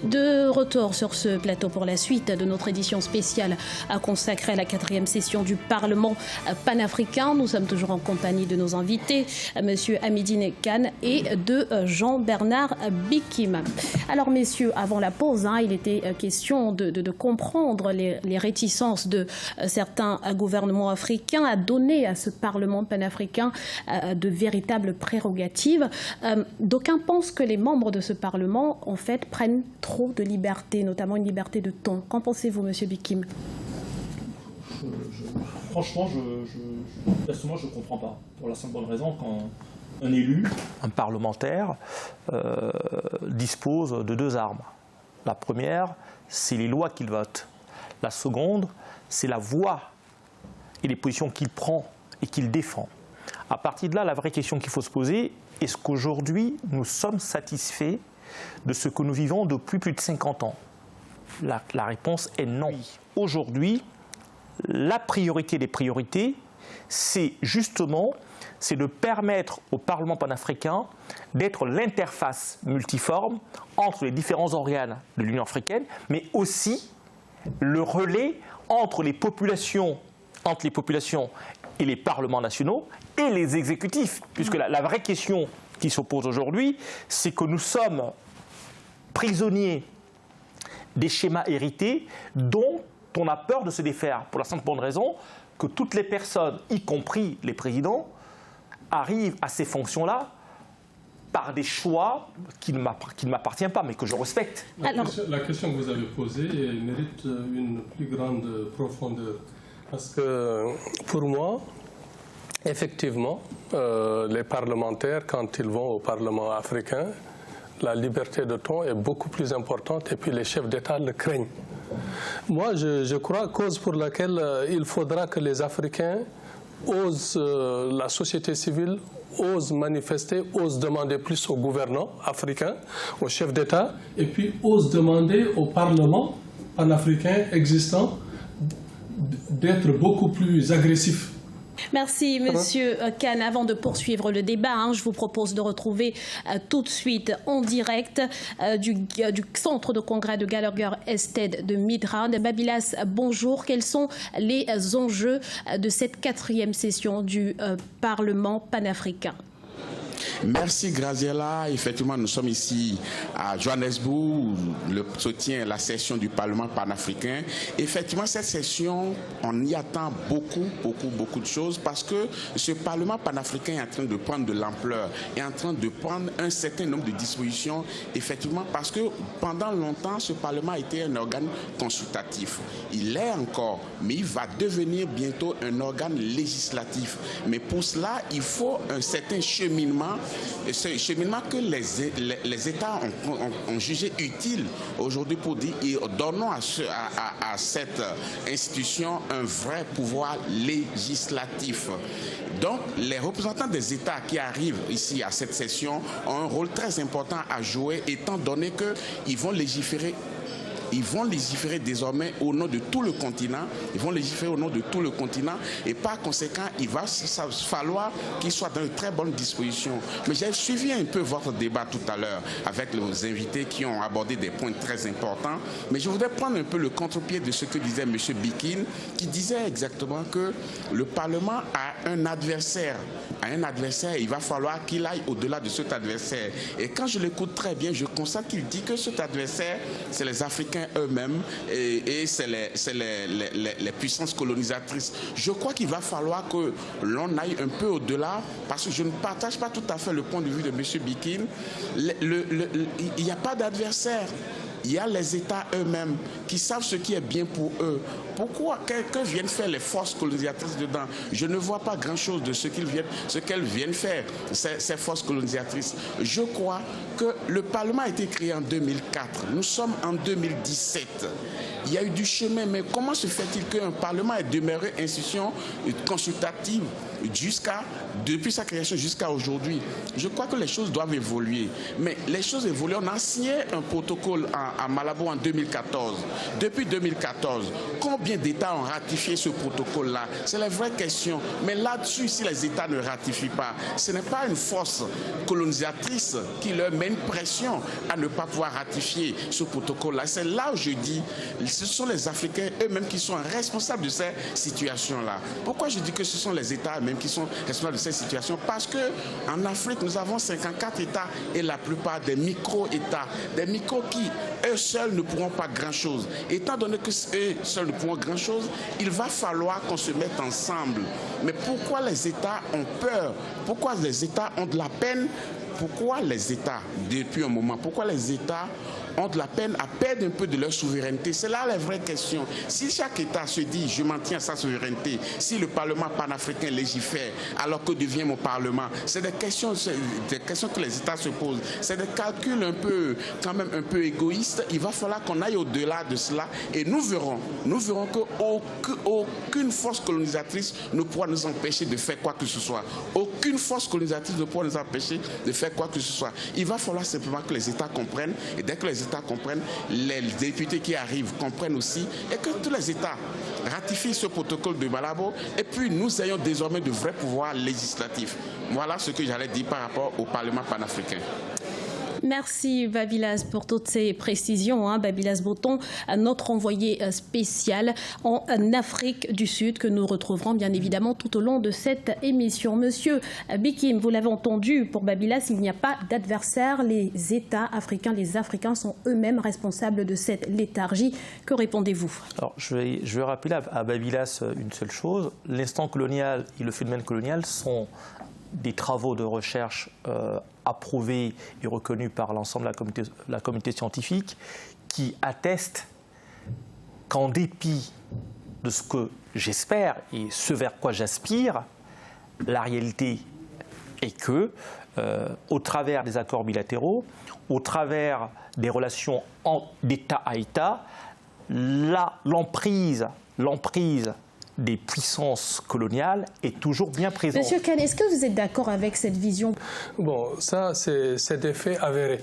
De retour sur ce plateau pour la suite de notre édition spéciale consacrée à la 4e session du Parlement panafricain. Nous sommes toujours en compagnie de nos invités, M. Hamidine Kane et de Jean-Bernard Bikim. Alors messieurs, avant la pause, il était question de comprendre les réticences de certains gouvernements africains à donner à ce Parlement panafricain de véritables prérogatives. D'aucuns pensent que les membres de ce Parlement, en fait, prennent trop de liberté, notamment une liberté de ton. Qu'en pensez-vous, M. Bikim? Franchement, personnellement, je ne comprends pas. Pour la simple bonne raison, quand un élu, un parlementaire, dispose de deux armes. La première, c'est les lois qu'il vote. La seconde, c'est la voix et les positions qu'il prend et qu'il défend. À partir de là, la vraie question qu'il faut se poser, est-ce qu'aujourd'hui, nous sommes satisfaits de ce que nous vivons depuis plus de 50 ans? La réponse est non. Aujourd'hui, la priorité des priorités, c'est justement de permettre au Parlement panafricain d'être l'interface multiforme entre les différents organes de l'Union africaine, mais aussi le relais entre les populations et les parlements nationaux et les exécutifs. Puisque la vraie question qui se pose aujourd'hui, c'est que nous sommes prisonniers des schémas hérités dont on a peur de se défaire, pour la simple bonne raison que toutes les personnes, y compris les présidents, arrivent à ces fonctions-là par des choix qui ne m'appartiennent pas, mais que je respecte. La question que vous avez posée mérite une plus grande profondeur. Parce que pour moi, effectivement, les parlementaires, quand ils vont au Parlement africain, la liberté de ton est beaucoup plus importante et puis les chefs d'État le craignent. Moi, je crois, cause pour laquelle il faudra que les Africains osent, la société civile ose manifester, ose demander plus aux gouvernants africains, aux chefs d'État, et puis ose demander au Parlement panafricain existant d'être beaucoup plus agressif. Merci, Monsieur Kane. Avant de poursuivre le débat, je vous propose de retrouver tout de suite en direct du centre de congrès de Gallagher Estate de Midrand. Babylas, bonjour. Quels sont les enjeux de cette 4e session du Parlement panafricain? Merci Graziella. Effectivement, nous sommes ici à Johannesburg, se tient la session du Parlement panafricain. Effectivement, cette session, on y attend beaucoup de choses parce que ce Parlement panafricain est en train de prendre de l'ampleur, est en train de prendre un certain nombre de dispositions, effectivement, parce que pendant longtemps, ce Parlement a été un organe consultatif. Il l'est encore, mais il va devenir bientôt un organe législatif. Mais pour cela, il faut un certain cheminement, ce cheminement que les États ont jugé utile aujourd'hui pour dire donnons à cette institution un vrai pouvoir législatif. Donc les représentants des États qui arrivent ici à cette session ont un rôle très important à jouer étant donné qu'ils vont légiférer. Ils vont légiférer désormais au nom de tout le continent. Ils vont légiférer au nom de tout le continent. Et par conséquent, il va falloir qu'ils soient dans de très bonnes dispositions. Mais j'ai suivi un peu votre débat tout à l'heure avec les invités qui ont abordé des points très importants. Mais je voudrais prendre un peu le contre-pied de ce que disait M. Bikim, qui disait exactement que le Parlement a un adversaire. Il va falloir qu'il aille au-delà de cet adversaire. Et quand je l'écoute très bien, je constate qu'il dit que cet adversaire, c'est les Africains eux-mêmes et c'est les puissances colonisatrices. Je crois qu'il va falloir que l'on aille un peu au-delà parce que je ne partage pas tout à fait le point de vue de M. Bikim. Il n'y a pas d'adversaire. Il y a les États eux-mêmes qui savent ce qui est bien pour eux. Pourquoi? Que viennent faire les forces colonisatrices dedans? Je ne vois pas grand-chose de ce qu'elles viennent faire, ces forces colonisatrices. Je crois que le Parlement a été créé en 2004. Nous sommes en 2017. Il y a eu du chemin, mais comment se fait-il qu'un Parlement ait demeuré institution consultative depuis sa création jusqu'à aujourd'hui. Je crois que les choses doivent évoluer. Mais les choses évoluent. On a signé un protocole à Malabo en 2014. Depuis 2014, combien d'États ont ratifié ce protocole-là? C'est la vraie question. Mais là-dessus, si les États ne ratifient pas, ce n'est pas une force colonisatrice qui leur met une pression à ne pas pouvoir ratifier ce protocole-là. C'est là où je dis, ce sont les Africains eux-mêmes qui sont responsables de ces situations-là. Pourquoi je dis que ce sont les États eux-mêmes qui sont responsables de ces situations? Parce qu'en Afrique, nous avons 54 États et la plupart des micro-États, des micros qui, eux seuls, ne pourront pas grand-chose. Étant donné que eux seuls ne pourront grand-chose, il va falloir qu'on se mette ensemble. Mais pourquoi les États ont peur? Pourquoi les États ont de la peine? Pourquoi les États, depuis un moment, pourquoi les États ont de la peine à perdre un peu de leur souveraineté? C'est là la vraie question. Si chaque État se dit « je m'en tiens à sa souveraineté », si le Parlement panafricain légifère, alors que devient mon Parlement? C'est des questions que les États se posent. C'est des calculs quand même un peu égoïstes. Il va falloir qu'on aille au-delà de cela et nous verrons qu'aucune force colonisatrice ne pourra nous empêcher de faire quoi que ce soit. Aucune force colonisatrice ne pourra nous empêcher de faire quoi que ce soit. Il va falloir simplement que les États comprennent, et dès que les États comprennent, les députés qui arrivent comprennent aussi, et que tous les États ratifient ce protocole de Malabo, et puis nous ayons désormais de vrais pouvoirs législatifs. Voilà ce que j'allais dire par rapport au Parlement panafricain. Merci Babylas pour toutes ces précisions. Babylas Botton, notre envoyé spécial en Afrique du Sud que nous retrouverons bien évidemment tout au long de cette émission. Monsieur Bikim, vous l'avez entendu, pour Babylas, il n'y a pas d'adversaire. Les États africains, les Africains sont eux-mêmes responsables de cette léthargie. Que répondez-vous? Alors, je vais rappeler à Babylas une seule chose. L'instant colonial et le phénomène colonial sont des travaux de recherche approuvés et reconnus par l'ensemble de la communauté scientifique qui attestent qu'en dépit de ce que j'espère et ce vers quoi j'aspire, la réalité est que, au travers des accords bilatéraux, au travers des relations d'État à État, l'emprise des puissances coloniales est toujours bien présente. Monsieur Kane, est-ce que vous êtes d'accord avec cette vision? Bon, ça, c'est des faits avérés.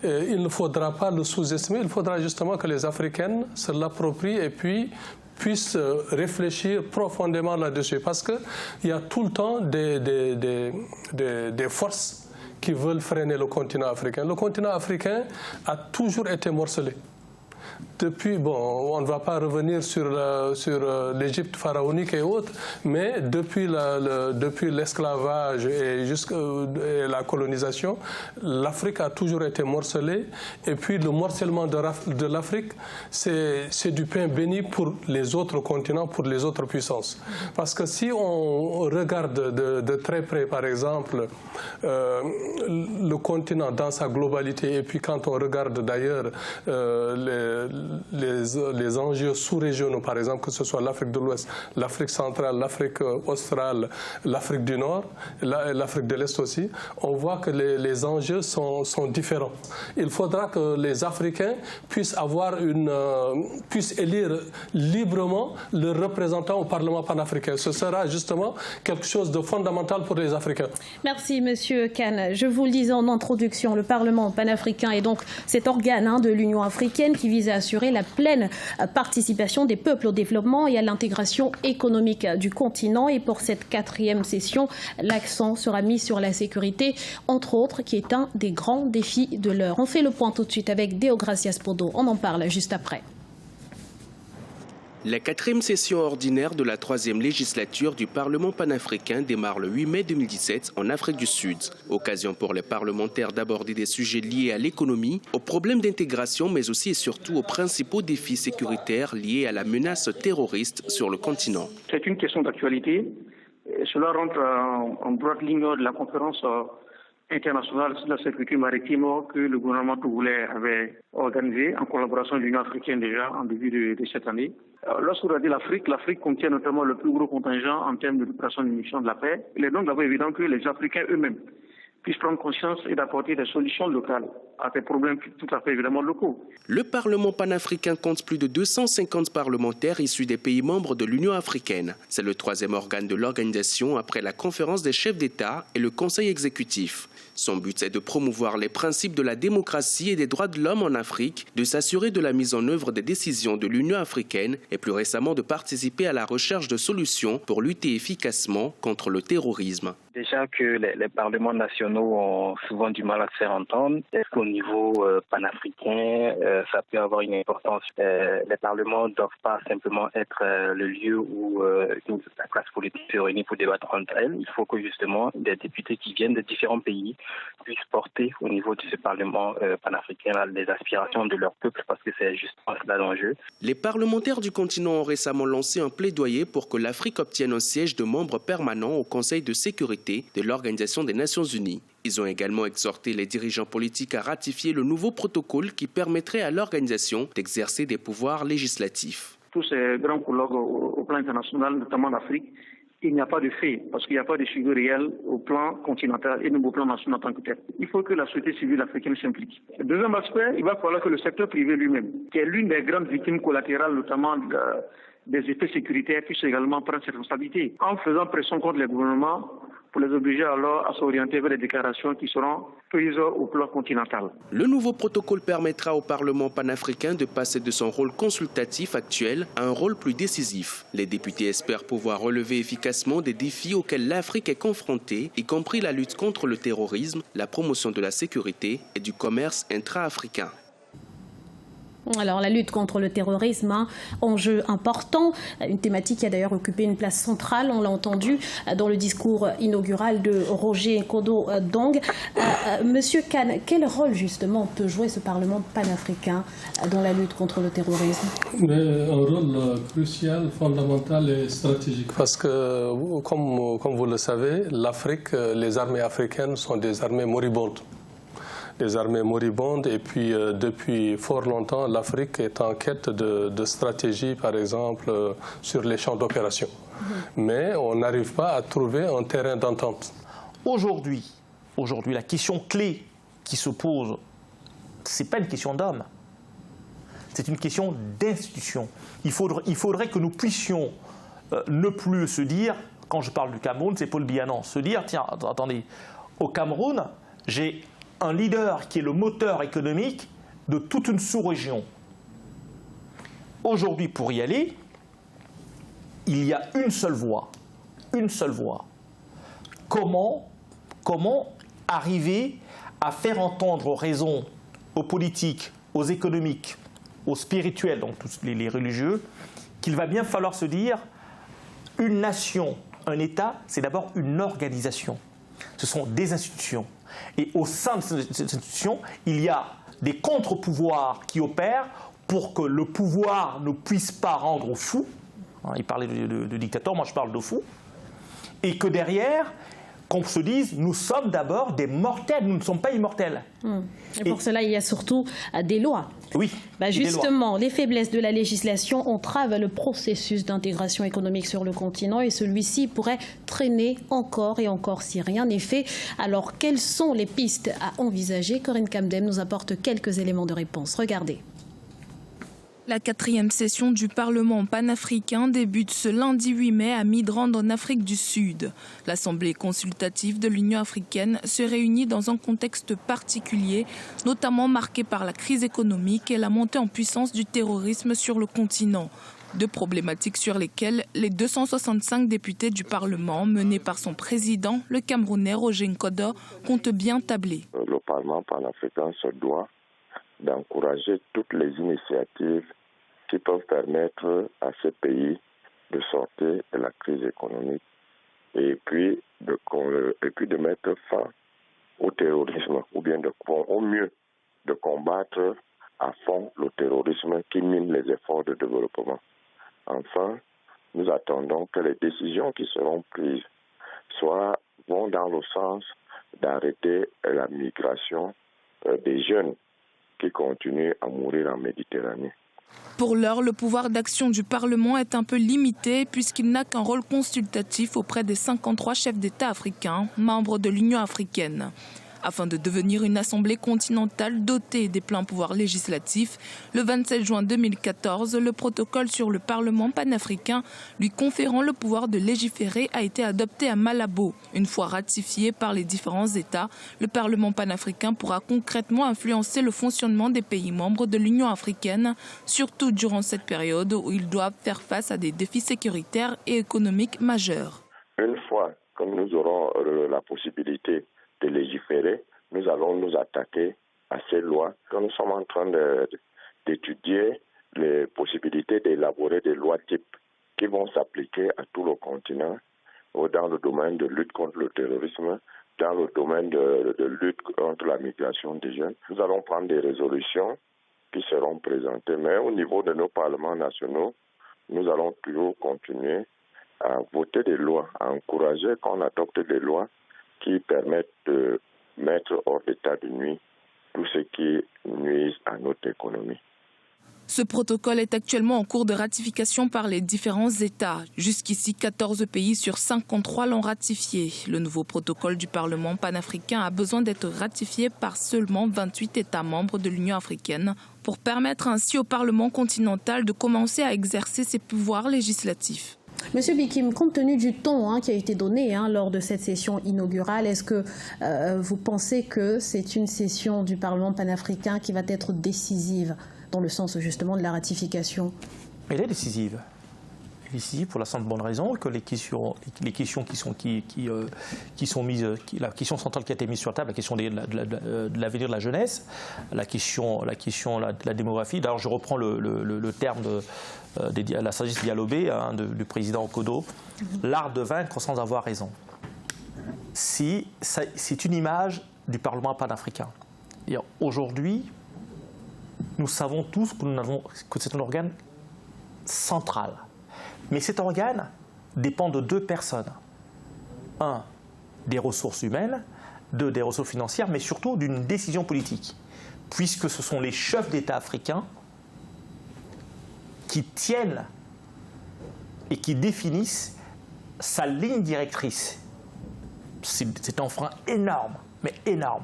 Il ne faudra pas le sous-estimer, il faudra justement que les Africaines se l'approprient et puis puissent réfléchir profondément là-dessus. Parce qu'il y a tout le temps des forces qui veulent freiner le continent africain. Le continent africain a toujours été morcelé. Depuis, on ne va pas revenir sur l'Égypte pharaonique et autres, mais depuis l'esclavage et la colonisation, l'Afrique a toujours été morcelée. Et puis le morcellement de l'Afrique, c'est du pain béni pour les autres continents, pour les autres puissances. Parce que si on regarde de très près, par exemple, le continent dans sa globalité, et puis quand on regarde d'ailleurs les enjeux sous-régionaux, par exemple, que ce soit l'Afrique de l'Ouest, l'Afrique centrale, l'Afrique australe, l'Afrique du Nord, l'Afrique de l'Est aussi, on voit que les enjeux sont différents. Il faudra que les Africains puissent élire librement leurs représentants au Parlement panafricain. Ce sera justement quelque chose de fondamental pour les Africains. Merci, Monsieur Kane. Je vous le disais en introduction, le Parlement panafricain est donc cet organe de l'Union africaine qui vise à assurer la pleine participation des peuples au développement et à l'intégration économique du continent. Et pour cette 4e session, l'accent sera mis sur la sécurité, entre autres, qui est un des grands défis de l'heure. On fait le point tout de suite avec Deogracias Podo. On en parle juste après. La 4e session ordinaire de la 3e législature du Parlement panafricain démarre le 8 mai 2017 en Afrique du Sud. Occasion pour les parlementaires d'aborder des sujets liés à l'économie, aux problèmes d'intégration, mais aussi et surtout aux principaux défis sécuritaires liés à la menace terroriste sur le continent. C'est une question d'actualité. Cela rentre en droite ligne de la conférence internationale sur la sécurité maritime que le gouvernement togolais avait organisée en collaboration avec l'Union africaine déjà en début de cette année. Lorsqu'on regarde l'Afrique contient notamment le plus gros contingent en termes de l'opération de mission de la paix. Il est donc d'abord évident que les Africains eux-mêmes puisse prendre conscience et d'apporter des solutions locales à des problèmes tout à fait évidemment locaux. Le Parlement panafricain compte plus de 250 parlementaires issus des pays membres de l'Union africaine. C'est le troisième organe de l'organisation après la conférence des chefs d'État et le Conseil exécutif. Son but est de promouvoir les principes de la démocratie et des droits de l'homme en Afrique, de s'assurer de la mise en œuvre des décisions de l'Union africaine et plus récemment de participer à la recherche de solutions pour lutter efficacement contre le terrorisme. Déjà que les parlements nationaux ont souvent du mal à se faire entendre. Est-ce qu'au niveau panafricain, ça peut avoir une importance? Les parlements ne doivent pas simplement être le lieu où la classe politique se réunit pour débattre entre elles. Il faut que justement des députés qui viennent de différents pays puissent porter au niveau de ce parlement panafricain les aspirations de leur peuple, parce que c'est justement cela l'enjeu. Les parlementaires du continent ont récemment lancé un plaidoyer pour que l'Afrique obtienne un siège de membre permanent au Conseil de sécurité de l'Organisation des Nations Unies. Ils ont également exhorté les dirigeants politiques à ratifier le nouveau protocole qui permettrait à l'organisation d'exercer des pouvoirs législatifs. Tous ces grands colloques au plan international, notamment en Afrique, il n'y a pas de fait, parce qu'il n'y a pas de suivi réel au plan continental et même au plan national en tant que tel. Il faut que la société civile africaine s'implique. Deuxième aspect, il va falloir que le secteur privé lui-même, qui est l'une des grandes victimes collatérales, notamment des effets sécuritaires, puisse également prendre ses responsabilités, en faisant pression contre les gouvernements pour les obliger alors à s'orienter vers des déclarations qui seront prises au plan continental. Le nouveau protocole permettra au Parlement panafricain de passer de son rôle consultatif actuel à un rôle plus décisif. Les députés espèrent pouvoir relever efficacement des défis auxquels l'Afrique est confrontée, y compris la lutte contre le terrorisme, la promotion de la sécurité et du commerce intra-africain. Alors la lutte contre le terrorisme, enjeu important, une thématique qui a d'ailleurs occupé une place centrale, on l'a entendu dans le discours inaugural de Roger Nkodo Dong. Monsieur Kane, quel rôle justement peut jouer ce Parlement panafricain dans la lutte contre le terrorisme? Un rôle crucial, fondamental et stratégique. Parce que, comme vous le savez, l'Afrique, les armées africaines sont des armées moribondes. Des armées moribondes, et puis depuis fort longtemps, l'Afrique est en quête de stratégie, par exemple, sur les champs d'opération. Mais on n'arrive pas à trouver un terrain d'entente. Aujourd'hui, la question clé qui se pose, ce n'est pas une question d'homme, c'est une question d'institution. Il faudrait que nous puissions ne plus se dire, quand je parle du Cameroun, c'est Paul Biya, se dire, tiens, attendez, au Cameroun, j'ai un leader qui est le moteur économique de toute une sous-région. Aujourd'hui, pour y aller, il y a une seule voie. Une seule voie. Comment arriver à faire entendre aux raisons, aux politiques, aux économiques, aux spirituels, donc tous les religieux, qu'il va bien falloir se dire, une nation, un État, c'est d'abord une organisation. Ce sont des institutions. Et au sein de ces institutions, il y a des contre-pouvoirs qui opèrent pour que le pouvoir ne puisse pas rendre fou. Il parlait de dictateur, moi je parle de fou. Et que derrière, qu'on se dise, nous sommes d'abord des mortels, nous ne sommes pas immortels. Et pour cela, il y a surtout des lois. Oui. Justement, les faiblesses de la législation entravent le processus d'intégration économique sur le continent et celui-ci pourrait traîner encore et encore si rien n'est fait. Alors, quelles sont les pistes à envisager? Corinne Kamdem nous apporte quelques éléments de réponse. Regardez. La 4e session du Parlement panafricain débute ce lundi 8 mai à Midrand en Afrique du Sud. L'Assemblée consultative de l'Union africaine se réunit dans un contexte particulier, notamment marqué par la crise économique et la montée en puissance du terrorisme sur le continent. Deux problématiques sur lesquelles les 265 députés du Parlement, menés par son président, le Camerounais Roger Nkodo, comptent bien tabler. Le Parlement panafricain se doit d'encourager toutes les initiatives qui peuvent permettre à ce pays de sortir de la crise économique et puis de mettre fin au terrorisme, ou bien au mieux de combattre à fond le terrorisme qui mine les efforts de développement. Enfin, nous attendons que les décisions qui seront prises vont dans le sens d'arrêter la migration des jeunes qui continuent à mourir en Méditerranée. Pour l'heure, le pouvoir d'action du Parlement est un peu limité puisqu'il n'a qu'un rôle consultatif auprès des 53 chefs d'État africains, membres de l'Union africaine. Afin de devenir une assemblée continentale dotée des pleins pouvoirs législatifs, le 27 juin 2014, le protocole sur le Parlement panafricain lui conférant le pouvoir de légiférer a été adopté à Malabo. Une fois ratifié par les différents États, le Parlement panafricain pourra concrètement influencer le fonctionnement des pays membres de l'Union africaine, surtout durant cette période où ils doivent faire face à des défis sécuritaires et économiques majeurs. Une fois que nous aurons la possibilité de légiférer, nous allons nous attaquer à ces lois. Quand nous sommes en train d'étudier les possibilités d'élaborer des lois types qui vont s'appliquer à tout le continent, dans le domaine de lutte contre le terrorisme, dans le domaine de lutte contre la migration des jeunes. Nous allons prendre des résolutions qui seront présentées, mais au niveau de nos parlements nationaux, nous allons toujours continuer à voter des lois, à encourager qu'on adopte des lois qui permettent de mettre hors d'état de nuit tout ce qui nuise à notre économie. Ce protocole est actuellement en cours de ratification par les différents États. Jusqu'ici, 14 pays sur 53 l'ont ratifié. Le nouveau protocole du Parlement panafricain a besoin d'être ratifié par seulement 28 États membres de l'Union africaine pour permettre ainsi au Parlement continental de commencer à exercer ses pouvoirs législatifs. Monsieur Bikim, compte tenu du ton qui a été donné lors de cette session inaugurale, est-ce que vous pensez que c'est une session du Parlement panafricain qui va être décisive dans le sens justement de la ratification? Elle est décisive. Elle est décisive pour la simple bonne raison que la question centrale qui a été mise sur la table, la question de l'avenir de la jeunesse, la question de la démographie. D'ailleurs, je reprends le terme de la sagesse Dialobé du président Okodo, l'art de vaincre sans avoir raison. C'est une image du Parlement panafricain. Aujourd'hui, nous savons tous que c'est un organe central. Mais cet organe dépend de deux personnes. Un, des ressources humaines, deux, des ressources financières, mais surtout d'une décision politique. Puisque ce sont les chefs d'État africains qui tiennent et qui définissent sa ligne directrice. C'est un frein énorme, mais énorme.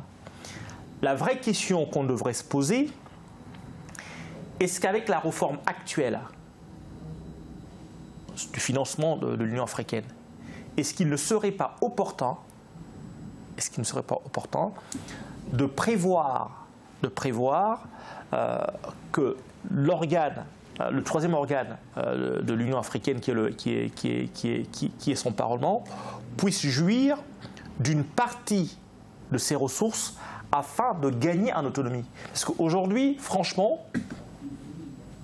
La vraie question qu'on devrait se poser, est-ce qu'avec la réforme actuelle du financement de l'Union africaine, est-ce qu'il ne serait pas opportun, de prévoir que l'organe, le troisième organe de l'Union africaine qui est son Parlement, puisse jouir d'une partie de ses ressources afin de gagner en autonomie. Parce qu'aujourd'hui, franchement,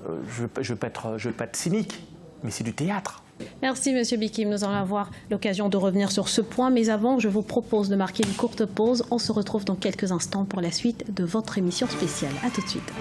je ne veux pas être cynique, mais c'est du théâtre. Merci Monsieur Bikim, nous allons avoir l'occasion de revenir sur ce point, mais avant je vous propose de marquer une courte pause. On se retrouve dans quelques instants pour la suite de votre émission spéciale. A tout de suite.